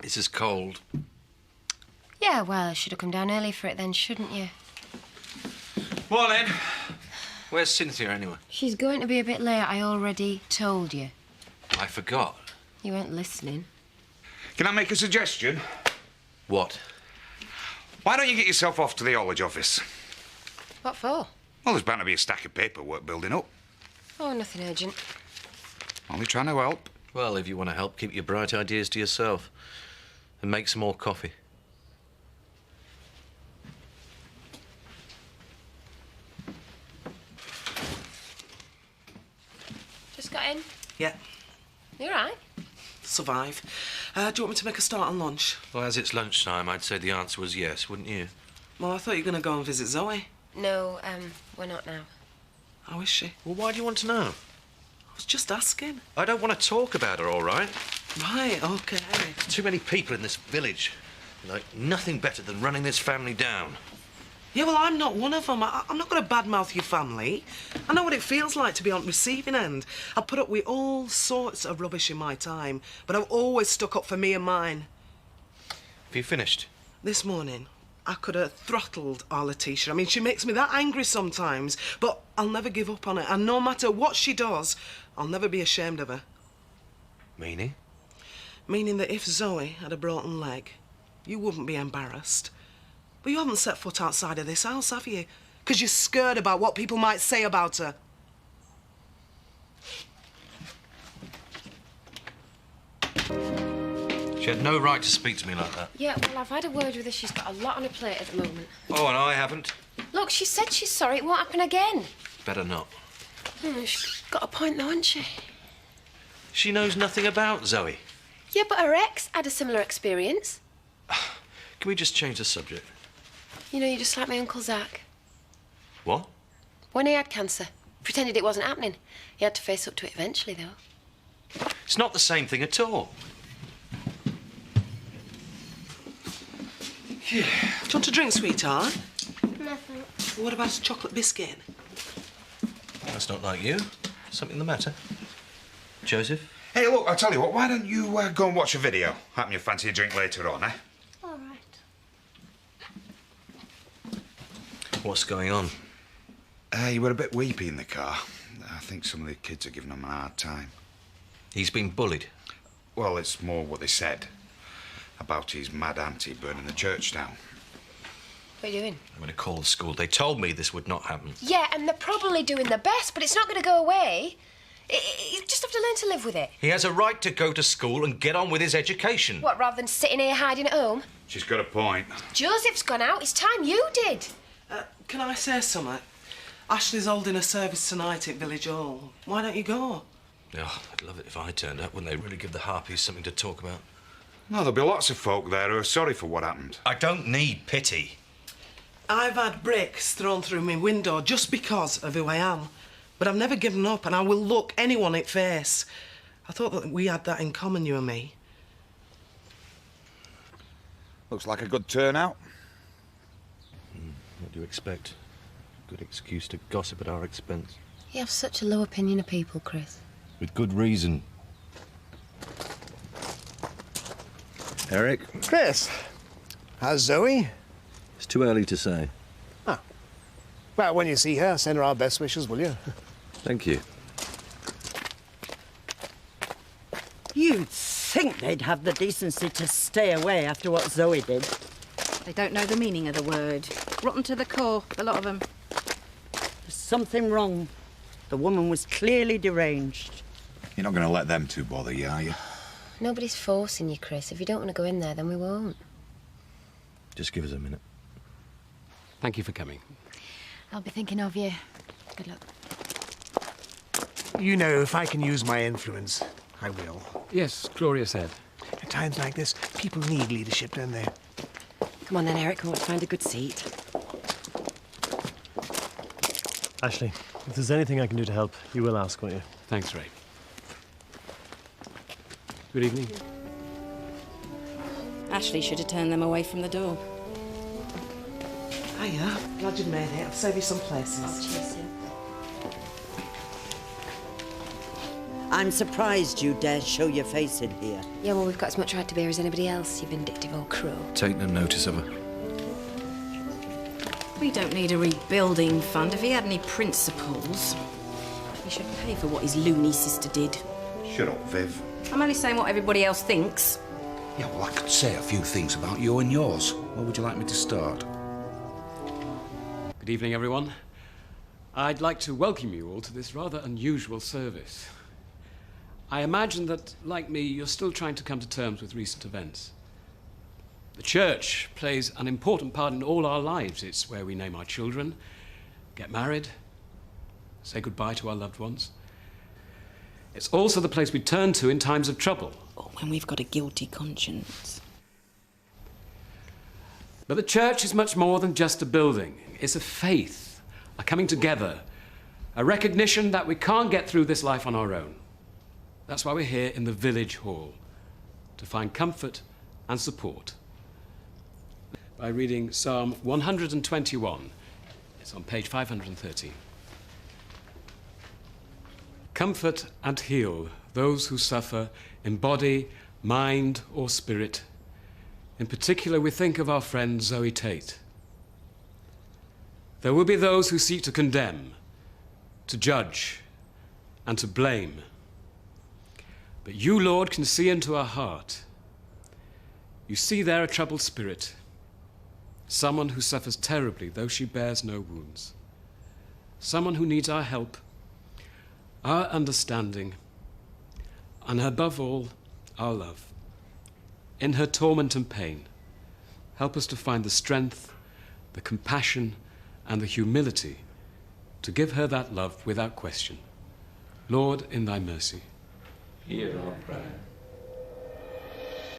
This is cold. Yeah, well, should have come down early for it then, shouldn't you? Morning. Where's Cynthia, anyway? She's going to be a bit late, I already told you. I forgot. You weren't listening. Can I make a suggestion? What? Why don't you get yourself off to the haulage office? What for? Well, there's bound to be a stack of paperwork building up. Oh, nothing urgent. Only trying to help. Well, if you want to help, keep your bright ideas to yourself. And make some more coffee. Just got in. Yeah, You all right? survive. Do you want me to make a start on lunch? Well, as it's lunchtime, I'd say the answer was yes, wouldn't you? Well, I thought you were going to go and visit Zoe. No, we're not now. How is she? Well, why do you want to know? I was just asking. I don't want to talk about her, all right? Right, OK. Too many people in this village. Like, nothing better than running this family down. Yeah, well, I'm not one of them. I'm not going to badmouth your family. I know what it feels like to be on the receiving end. I've put up with all sorts of rubbish in my time, but I've always stuck up for me and mine. Have you finished? This morning, I could have throttled our Letitia. I mean, she makes me that angry sometimes, but I'll never give up on her. And no matter what she does, I'll never be ashamed of her. Meaning? Meaning that if Zoe had a broken leg, you wouldn't be embarrassed. But you haven't set foot outside of this house, have you? Because you're scared about what people might say about her. She had no right to speak to me like that. Yeah, well, I've had a word with her. She's got a lot on her plate at the moment. Oh, and I haven't. Look, she said she's sorry. It won't happen again. Better not. She's got a point, though, hasn't she? She knows nothing about Zoe. Yeah, but her ex had a similar experience. Can we just change the subject? You know, you're just like my Uncle Zach. What? When he had cancer, pretended it wasn't happening. He had to face up to it eventually, though. It's not the same thing at all. Yeah. Do you want a drink, sweetheart? Nothing. What about a chocolate biscuit? That's not like you. Something the matter? Joseph? Hey, look, I'll tell you what, why don't you go and watch a video? Happen you fancy a drink later on, eh? All right. What's going on? You were a bit weepy in the car. I think some of the kids are giving him a hard time. He's been bullied. Well, it's more what they said about his mad auntie burning the church down. What are you doing? I'm going to call the school. They told me this would not happen. Yeah, and they're probably doing their best, but it's not going to go away. You just have to learn to live with it. He has a right to go to school and get on with his education. What, rather than sitting here hiding at home? She's got a point. Joseph's gone out. It's time you did. Can I say something? Ashley's holding a service tonight at Village Hall. Why don't you go? Oh, I'd love it if I turned up. Wouldn't they really give the harpies something to talk about? No, there'll be lots of folk there who are sorry for what happened. I don't need pity. I've had bricks thrown through my window just because of who I am. But I've never given up, and I will look anyone in the face. I thought that we had that in common, you and me. Looks like a good turnout. What do you expect? Good excuse to gossip at our expense. You have such a low opinion of people, Chris. With good reason. Eric? Chris, how's Zoe? It's too early to say. Ah. Well, when you see her, send her our best wishes, will you? Thank you. You'd think they'd have the decency to stay away after what Zoe did. They don't know the meaning of the word. Rotten to the core, a lot of them. There's something wrong. The woman was clearly deranged. You're not going to let them two bother you, are you? Nobody's forcing you, Chris. If you don't want to go in there, then we won't. Just give us a minute. Thank you for coming. I'll be thinking of you. Good luck. You know, if I can use my influence, I will. Yes, Gloria said. At times like this, people need leadership, don't they? Come on then, Eric. I want to find a good seat. Ashley, if there's anything I can do to help, you will ask, won't you? Thanks, Ray. Good evening. Ashley should have turned them away from the door. Hiya. Glad you've made it. I'll save you some places. Oh, cheers, Sue. I'm surprised you dare show your face in here. Yeah, well, we've got as much right to bear as anybody else, you vindictive old crow. Take no notice of her. We don't need a rebuilding fund. If he had any principles, he should pay for what his loony sister did. Shut up, Viv. I'm only saying what everybody else thinks. Yeah, well, I could say a few things about you and yours. Where would you like me to start? Good evening, everyone. I'd like to welcome you all to this rather unusual service. I imagine that, like me, you're still trying to come to terms with recent events. The church plays an important part in all our lives. It's where we name our children, get married, say goodbye to our loved ones. It's also the place we turn to in times of trouble. Or when we've got a guilty conscience. But the church is much more than just a building. It's a faith, a coming together, a recognition that we can't get through this life on our own. That's why we're here in the village hall, to find comfort and support. By reading Psalm 121. It's on page 513. Comfort and heal those who suffer in body, mind, or spirit. In particular, we think of our friend Zoe Tate. There will be those who seek to condemn, to judge, and to blame. But you, Lord, can see into her heart. You see there a troubled spirit, someone who suffers terribly, though she bears no wounds. Someone who needs our help, our understanding, and above all, our love. In her torment and pain, help us to find the strength, the compassion, and the humility to give her that love without question. Lord, in thy mercy, hear our prayer.